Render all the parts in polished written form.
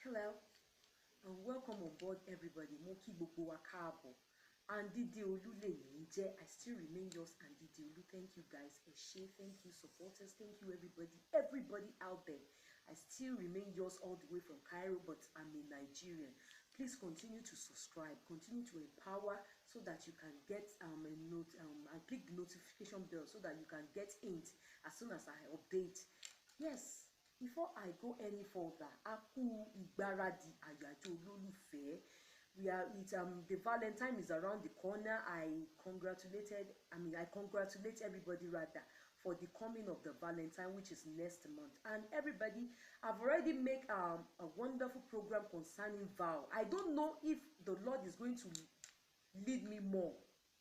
Hello and welcome on board everybody. Mo kí gbogbo wa káàbọ̀. Andide Olu lèmi ń I still remain yours Andide Olu. Thank you guys. Ẹ ṣé, thank you supporters, thank you everybody out there. I still remain yours all the way from Cairo, but I'm a Nigerian. Please continue to subscribe, continue to empower so that you can get a note and click the notification bell so that you can get it as soon as I update. Yes. Before I go any further, Aku Igbaradi Àyájọ́ Olólùfẹ́. The Valentine is around the corner. I congratulate everybody rather for the coming of the Valentine, which is next month. And everybody, I've already made a wonderful program concerning vow. I don't know if the Lord is going to lead me more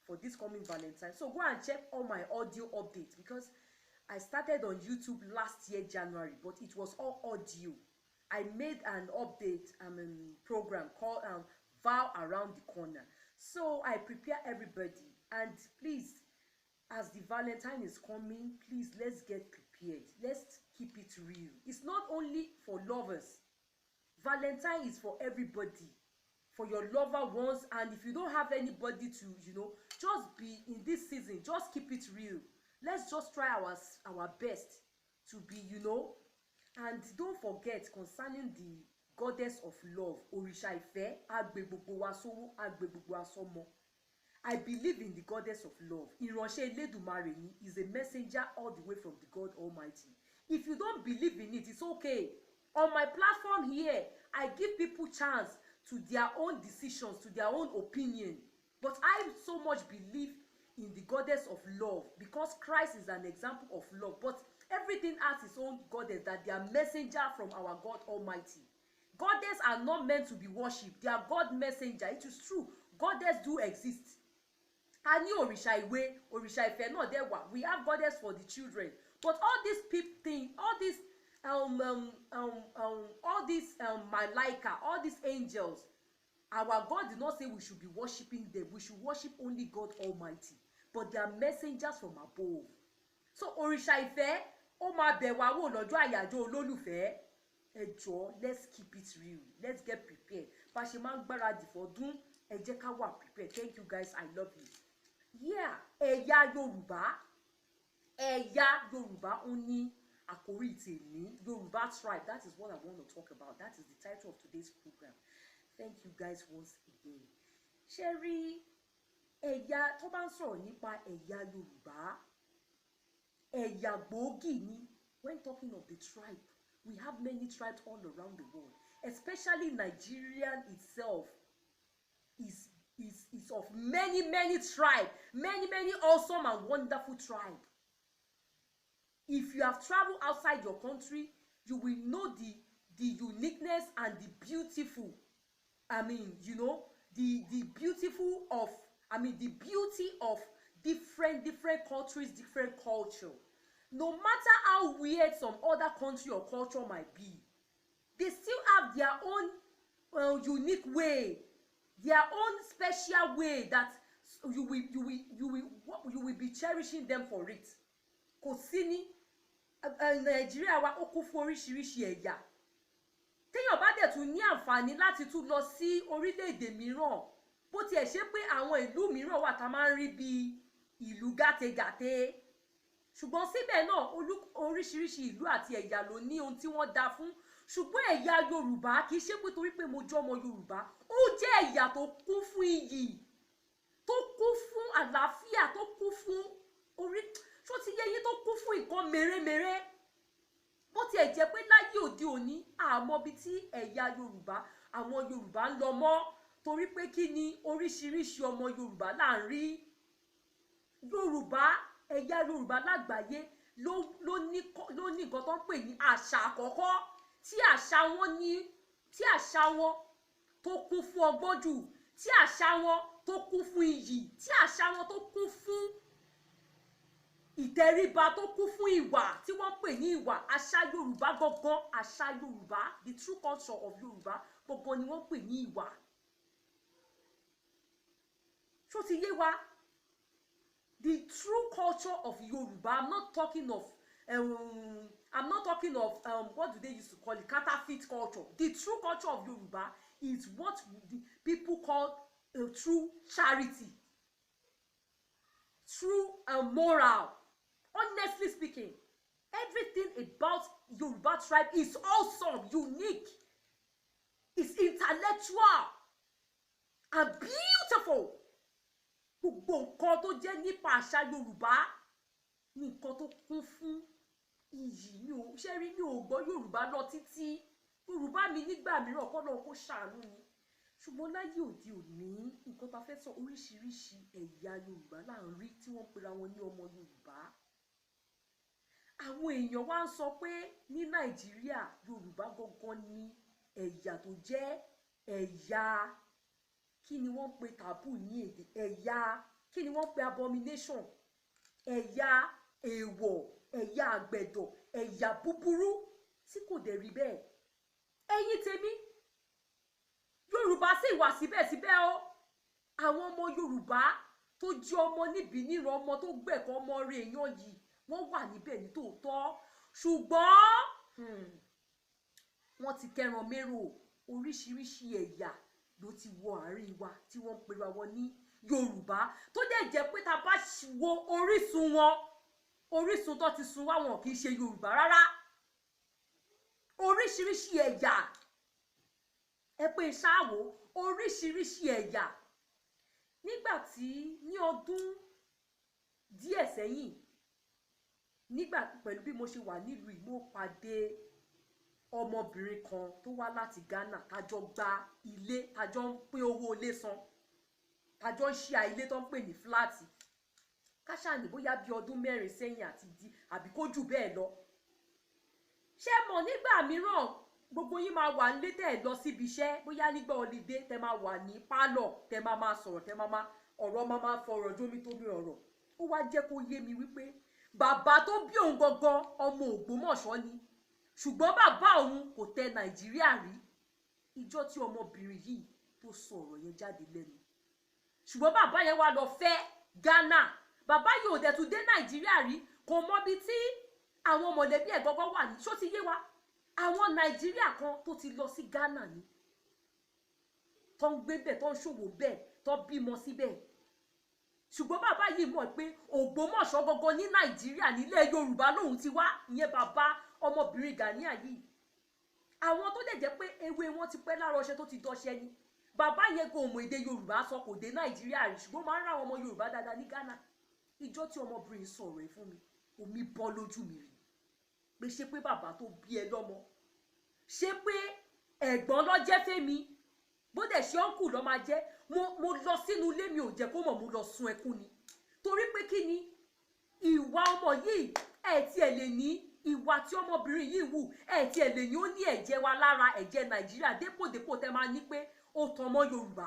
for this coming Valentine. So go and check all my audio updates because I started on YouTube last year, January, but it was all audio. I made an update program called Vow Around the Corner. So I prepare everybody. And please, as the Valentine is coming, please, let's get prepared. Let's keep it real. It's not only for lovers. Valentine is for everybody. For your lover ones. And if you don't have anybody to, just be in this season. Just keep it real. Let's just try our best to be, And don't forget concerning the goddess of love, Òrìṣà Ìfẹ́, Agbe gbogbo wa sówó, Agbe gbogbo wa sọ́mọ. I believe in the goddess of love. Ìránṣẹ́ Elédùmarè ni is a messenger all the way from the God Almighty. If you don't believe in it, it's okay. On my platform here, I give people chance to their own decisions, to their own opinion. But I so much believe in the goddess of love because Christ is an example of love. But everything has its own goddess, that they are messenger from our God Almighty. Goddess are not meant to be worshipped. They are God messenger. It is true. Goddess do exist. A ní Òrìṣà Ìwé, Òrìṣà Ìfẹ́ náà dẹ̀ wà. We have goddess for the children. But all these people thing, all these Malaika, all these angels, our God did not say we should be worshiping them. We should worship only God Almighty. But they are messengers from above. So Òrìṣà Ìfẹ́, ó máa bẹ̀ wá wò lọ́jọ́ àyájọ́ olólùfẹ́. Ẹ jọ̀ọ́, let's keep it real. Let's get prepared. Bá ṣe máa ń gbáradì fọ́dún, ẹ jẹ́ ká wà prepared. Thank you guys. I love you. Yeah, ẹ̀yà Yorùbá. Ẹ̀yà Yorùbá ó ní àkórí tèmi. Yorùbá tribe. That is what I want to talk about. That is the title of today's program. Thank you guys once again. Ṣé rí ẹ̀yà tó bá ń sọ̀rọ̀ nípa ẹ̀yà Yorùbá, ẹ̀yà gbòógì ni. When talking of the tribe, we have many tribes all around the world, especially Nigeria itself is of many tribes, many awesome and wonderful tribes. If you have traveled outside your country, you will know the uniqueness and the beautiful. The beauty of different countries, different culture. No matter how weird some other country or culture might be, they still have their own unique way, their own special way that you will be cherishing them for it. Kò sí ní Nigeria wa ó kún fún oríṣiríṣi ẹ̀yà. Téèyàn bá dẹ̀ tún ní àǹfààní láti tún lọ sí orílẹ̀-èdè mìíràn, bó tiẹ̀ ṣe pé àwọn ìlú mìíràn wà tá máa ń rí bí ìlú gàtégàté. Ṣùgbọ́n síbẹ̀ náà oríṣiríṣi ìlú àti ẹ̀yà ló ní ohun tí wọ́n dá fún. Ṣùgbọ́n ẹ̀yà Yorùbá kì í ṣe pé torí pé mo jẹ́ ọmọ Yorùbá, ó jẹ́ ẹ̀yà tó kún fún iyì, tó kún fún àlàáfíà, tó kún fún ṣó ti yé yín, tó kún fún nǹkan mèremère. Bó tiẹ̀ jẹ́ pé láyé òde òní àmọ́ bí tí ẹ̀yà Yorùbá, àwọn Yorùbá ń lọ mọ́ torí pé kí ni oríṣiríṣi ọmọ Yorùbá là ń rí. Ẹ̀yà Yorùbá lágbàáyé ló ní nǹkan tó ń pè ní àṣà àkọ́kọ́, tí àṣà wọn tó kún fún ọgbọ́n jù, tí àṣà wọn tó kún fún iyì, tí àṣà wọn tó kún fún ìtẹríba, tó kún fún ìwà tí wọ́n pè ní ìwà. Àṣà Yorùbá gangan, àṣà Yorùbá, the true culture of Yorùbá gangan ni wọ́n pè ní ìwà. Ṣó ti yé wa? The true culture of Yoruba, I'm not talking of I'm not talking of what do they used to call it, counterfeit culture. The true culture of Yoruba is what the people call true charity, true moral. Honestly speaking, everything about Yoruba tribe is awesome, unique, is intellectual and beautiful. Gbogbo nǹkan tó jẹ́ nípa àṣà Yorùbá ní nǹkan tó kún fún iyì. Mi ò ṣe rí, mi ò gbọ́ Yorùbá lọ títí. Yorùbá mi nígbà mìíràn kọ́ náà kó ṣàánú ni. Ṣùgbọ́n láyé òde òní nǹkan tá fẹ́ sọ, oríṣiríṣi ẹ̀yà Yorùbá là ń rí tí wọ́n pera wọn ní ọmọ Yorùbá. Àwọn èèyàn wá ń sọ pé ní Nàìjíríà Yorùbá gangan ni ẹ̀yà tó jẹ́ ẹ̀yà, kí ni wọ́n pe taboo ní èdè, ẹ̀yà, kí ni wọ́n pe abomination, ẹ̀yà èèwọ̀, ẹ̀yà àgbẹ̀dọ̀, ẹ̀yà búburú, tí kò dẹ̀ rí bẹ́ẹ̀. Ẹ̀yin tèmi, Yorùbá sì wà síbẹ̀síbẹ̀ o. Àwọn ọmọ Yorùbá tó jẹ́ ọmọ níbi níran, ọmọ tó gbẹ̀kọ́, ọmọ rẹ̀ èèyàn yìí, wọ́n wà níbẹ̀ ní tòótọ́. Ṣùgbọ́n wọ́n ti kẹran mérò, oríṣiríṣi ẹ̀yà ló ti wọ àárín wa tí wọ́n ń pera wọn ní Yorùbá, tó dẹ̀ jẹ́ pé tá bá wo orísun wọn, orísun tó ti sun wá wọn kì í ṣe Yorùbá rárá. Oríṣiríṣi ẹ̀yà, ẹ pé ṣáàwó, oríṣiríṣi ẹ̀yà. Nígbà tí ní ọdún díẹ̀ sẹ́yìn, nígbà pẹ̀lú bí mo ṣe wà nílùú yìí, mo pàdé ọmọbìnrin kan tó wá láti Ghana, tájọ gba ilé, tájọ ń pín owó ilé san, tájọ ń ṣe ilé tó ń pè ní fúláàtì. Káṣá ní bóyá bí ọdún 4 sẹ́yìn àbí kó jù bẹ́ẹ̀ lọ. Ṣé mọ̀ nígbà mìíràn gbogbo yín máa wà nílé tẹ́ lọ síbi iṣẹ́, bóyá nígbà ọlídé tẹ́ máa wà ní pálọ̀, tẹ́ máa sọ̀rọ̀, tẹ́ máa ọ̀rọ̀ máa fọ̀rọ̀ jómi tómi ọ̀rọ̀. Ó wá jẹ́ kó yé mi wípé bàbá tó bí òun gangan ọmọ Ògbómọ̀ṣọ́ ni, ṣùgbọ́n bàbá òun kò tẹ Nàìjíríà rí. Ìjọ́ tí ọmọbìnrin yìí tó sọ ọ̀rọ̀ yẹn jáde lẹ́nu, ṣùgbọ́n bàbá yẹn wá lọ fẹ́ Ghana. Bàbá yìí ò dẹ̀ tún dé Nàìjíríà rí, kò mọ ibi tí àwọn mọ̀lẹ́bí ẹ̀ gangan wà ní. Ṣó ti yé wa? Àwọn Nàìjíríà kan tó ti lọ sí Ghana ni, tó ń gbé bẹ̀, tó ń ṣòwò bẹ̀, tó bímọ síbẹ̀. Ṣùgbọ́n bàbá yìí mọ̀ pé Ògbómọ̀ṣọ́ gangan ní Nàìjíríà, nílẹ̀ Yorùbá lòun ti wá, ìyẹn bàbá ọmọbìnrin Ghanaian yìí. Àwọn tó dẹ̀ jẹ́ pé ewé wọn ti pẹ́ lára ọṣẹ tó ti dọṣẹ ni. Bàbá yẹn kò mọ èdè Yorùbá sọ, kò dé Nàìjíríà rí, ṣùgbọ́n máa ń ra àwọn ọmọ Yorùbá dáadáa ní Ghana. Ìjọ́ tí ọmọbìnrin sọ̀rọ̀ ẹ̀ fún mi, omi bọ́ lójú mi rí. Pé ṣé pé bàbá tó bí ẹ lọ́mọ, ṣé pé ẹ̀gbọ́n ló jẹ́ fẹ́mi, bó dẹ̀ ṣe ọ́nkù ló máa jẹ́. Mo lọ sínú ilé, mi ò jẹ́ kó mọ̀, mo lọ sun ẹkún ni. Torí pé kí ni ìwà ọmọ yìí, ẹ̀ tí ẹ̀ lè ní ìwà tí ọmọbìnrin yìí wù, ẹ̀ tí ẹ̀ lè ní ó ní ẹ̀jẹ̀ wa lára, ẹ̀jẹ̀ Nàìjíríà, dépòdépò tẹ́ máa ní pé ó tan ọmọ Yorùbá.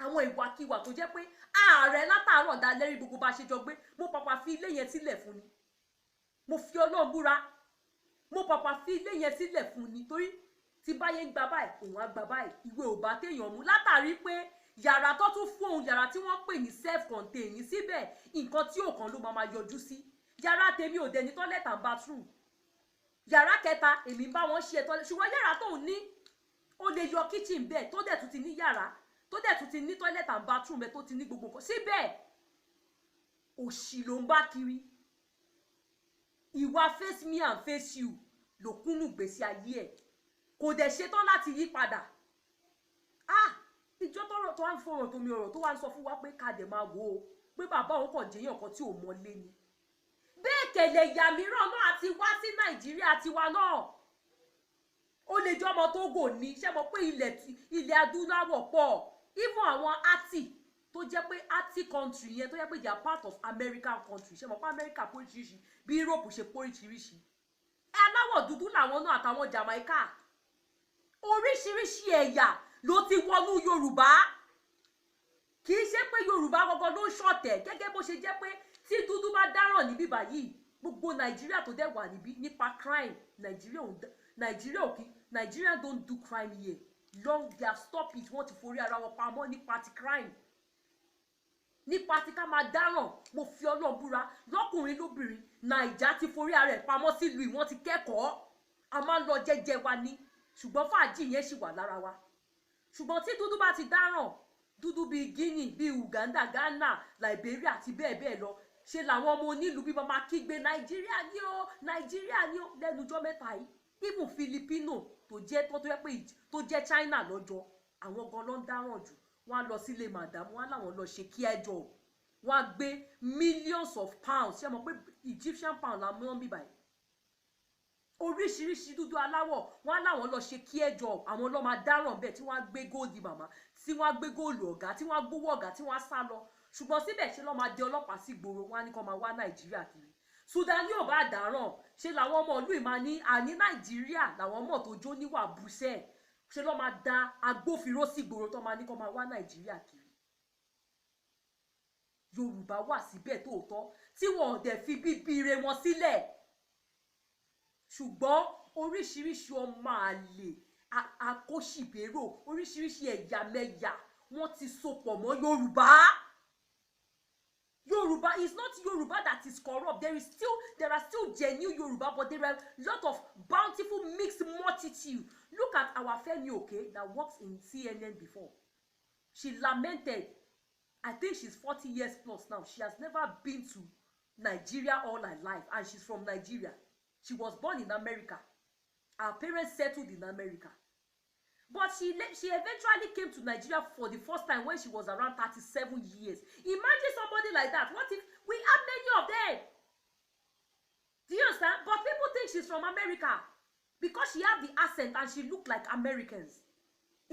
Àwọn ìwàkiwà tó jẹ́ pé ààrẹ látàárọ̀ dalẹ́rí gbogbo bá ṣe jọ gbé, mo pàpà fi ilé yẹn sílẹ̀ fún ni. Mo fi Ọlọ́run búra, mo pàpà fi ilé yẹn sílẹ̀ fún ni, torí tí báyé ń gba báyìí òun á gba báyìí, ìwé ò bá téèyàn mú. Látàrí pé yàrá tó tún fún òun, yàrá tí wọ́n pè ní self-contained, síbẹ̀ nǹkan tí òkan ló máa yọjú sí. Yàrá tèmi ò dẹ̀ ní toilet and bathroom. Yàrá kẹta èmi bá wọn ṣe toilet, ṣùgbọ́n yàrá tóun ní ó lè yọ kitchen bẹ́ẹ̀, tó dẹ̀ tún ti ní yàrá, tó dẹ̀ tún ti ní toilet and bathroom bẹ́ẹ̀, tó ti ní gbogbo nǹkan. Síbẹ̀ òṣì ló ń bá kiri. Ìwà face me and face you ló kúnnù gbèsè ayé ẹ̀, kò dẹ̀ ṣetán láti yí padà. Ìjọ tọ́rọ̀ tó wá ń fọ̀rọ̀ tómi ọ̀rọ̀ tó wá ń sọ fún wa pé ká dẹ̀ máa wò ó pé bàbá òun kàn jẹ́yàn kan tí ò mọ́lé ni. Bẹ́ẹ̀ kẹ̀lẹ̀ ìyá mìíràn náà àti wá sí Nàìjíríà tiwa náà. Ó lè jẹ́ ọmọ Tógò ní, ṣé mo pé ilẹ̀ adúláwọ̀ pọ̀. Even àwọn àti tó jẹ́ pé àti country yẹn, tó jẹ́ pé they are part of American country, ṣé mo pé America pé oríṣiríṣi bí Europe ṣe pé oríṣiríṣi. Aláwọ̀ dúdú làwọn náà àtàwọn Jamaica. Oríṣiríṣi ẹ̀yà ló ti wọnú Yorùbá. Kì í ṣe pé Yorùbá gangan ló ń ṣọ̀tẹ̀, gẹ́gẹ́ bó ṣe jẹ́ pé tí dúdú bá dáràn níbí báyìí, gbogbo Nàìjíríà tó dẹ̀ wà níbí nípa crime, Nigeria don't do crime here. Long they have stopped it, wọ́n ti forí ara wọn pamọ́ nípa ti crime. nípa tí ká máa dáràn mo fi Ọlọ́run búra lọ́kùnrin lóbìnrin Naija ti forí ara ẹ̀ pamọ́ sílùú ìwọ́n ti kẹ́kọ̀ọ́ a máa ń lọ jẹ́jẹ́ wa ní ṣùgbọ́n fàájì yẹn ṣì wà lára wa ṣùgbọ́n tí dúdú bá ti dáràn dúdú bíi Guinea bíi Uganda Ghana Liberia àti bẹ́ẹ̀ bẹ́ẹ̀ lọ ṣe làwọn ọmọ onílùú bí mama kígbe Nàìjíríà ni ó Nàìjíríà ni ó lẹ́nujọ́ mẹ́ta yìí even Filipino tó jẹ́ tó yẹ pé tó jẹ́ China lọ́jọ́ àwọn gan ló ń dáràn jù wọ́n á lọ sílé madam wọ́n á láwọn lọ ṣe kí ẹjọ́ wọ́n á gbé millions of pounds ṣé mo pé Egyptian pound la mú wọn bí báyìí oríṣiríṣi dúdú aláwọ̀ wọ́n á láwọn lọ ṣe kí ẹjọ́ àwọn ló máa dáràn bẹ́ẹ̀ tí wọ́n á gbé góòdì màmá tí wọ́n á gbé góòlù ọ̀gá tí wọ́n á gbówó ọ̀gá tí wọ́n á sá lọ ṣùgbọ́n síbẹ̀ ṣe ló máa dé ọlọ́pàá sí gbòòrò wọ́n á ní kó máa wá Nàìjíríà kiri Sudan yóò bá dáràn ṣe làwọn ọmọ ìlú ìmá ní àní Nàìjíríà làwọn ọmọ tó jó níwà búṣẹ́ ṣe ló máa da agbófinró sí gbòòrò tó máa ní kó máa wá Nàìjíríà kiri Yorùbá wà síbẹ̀ tóòtọ́ tí wọn ò dẹ̀ fi bíbíire wọn sílẹ̀ ṣùgbọ́n oríṣiríṣi ọmọ àlè àkóṣìbérò oríṣiríṣi ẹ̀yàmẹ̀yà wọ́n ti sopọ̀ mọ́ Yorùbá. Yoruba is not Yoruba that is corrupt. There are still genuine Yoruba, but there are a lot of bountiful mixed multitude. Look at our Femi Oke that works in CNN before. She lamented. I think she's 40 years plus now. She has never been to Nigeria all her life, and she's from Nigeria. She was born in America. Her parents settled in America. But she eventually came to Nigeria for the first time when she was around 37 years. Imagine somebody like that. What if we have many of them? Do you understand? But people think she's from America because she have the accent and she look like Americans.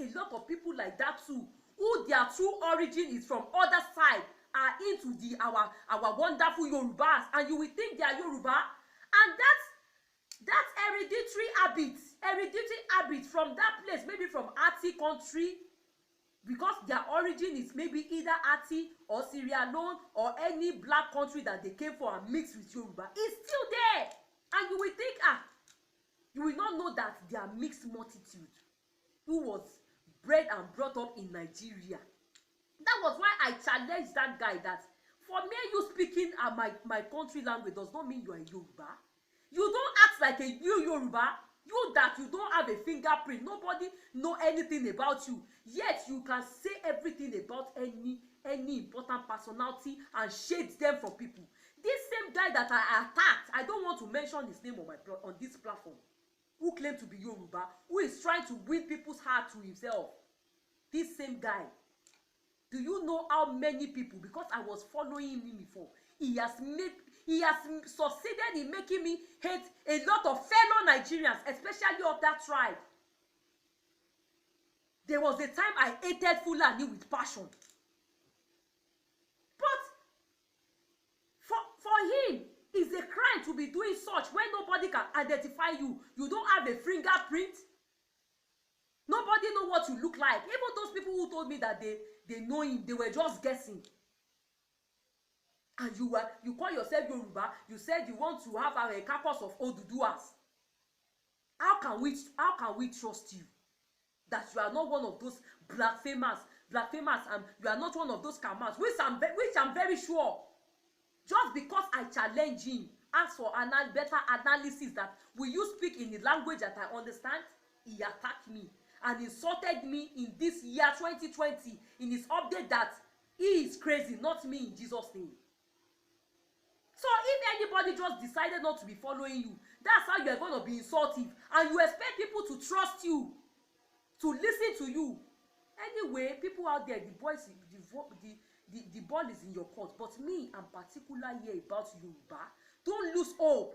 A lot of people like that too, who their true origin is from other side, are into our wonderful Yorubas, and you will think they are Yoruba, and that's hereditary habit from that place, maybe from Ati country, because their origin is maybe either Ati or Sierra Leone or any black country that they came for and mixed with Yoruba. It's still there, and you will think you will not know that they are mixed multitude who was bred and brought up in Nigeria. That was why I challenged that guy that for me you speaking my country language does not mean you are Yoruba. You don't act like a real Yoruba. You that you don't have a fingerprint. Nobody know anything about you. Yet you can say everything about any important personality and shade them from people. This same guy that I attacked, I don't want to mention his name on this platform, who claimed to be Yoruba, who is trying to win people's heart to himself. This same guy. Do you know how many people, because I was following him before, he has succeeded in making me hate a lot of fellow Nigerians, especially of that tribe. There was a time I hated Fulani with passion. But for him, it's a crime to be doing such when nobody can identify you. You don't have a fingerprint. Nobody know what you look like. Even those people who told me that they know him, they were just guessing. And you call yourself Yoruba. You said you want to have a carcass of Oduduwas. How can we trust you that you are not one of those blasphemers, and you are not one of those scammers, which I'm very sure. Just because I challenge him, ask for better analysis, that will you speak in the language that I understand, he attacked me and insulted me in this year 2020 in his update that he is crazy, not me, in Jesus' name. So if anybody just decided not to be following you, that's how you are going to be insultive, and you expect people to trust you, to listen to you. Anyway, people out there, the ball is in your court. But me, I'm particular here about Yoruba. Don't lose hope.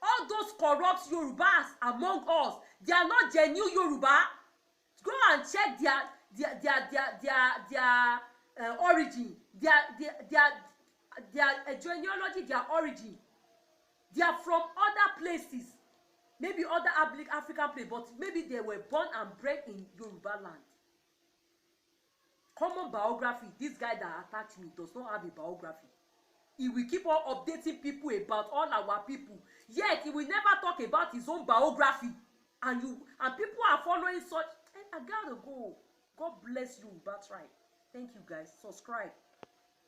All those corrupt Yorubas among us, they are not genuine Yoruba. Go and check their origin, their genealogy, their origin. They are from other places, maybe other African places, but maybe they were born and bred in Yoruba land. Common biography. This guy that attacked me does not have a biography. He will keep on updating people about all our people, yet he will never talk about his own biography. And people are following such. I gotta go. God bless you, that's right. Thank you guys. Subscribe.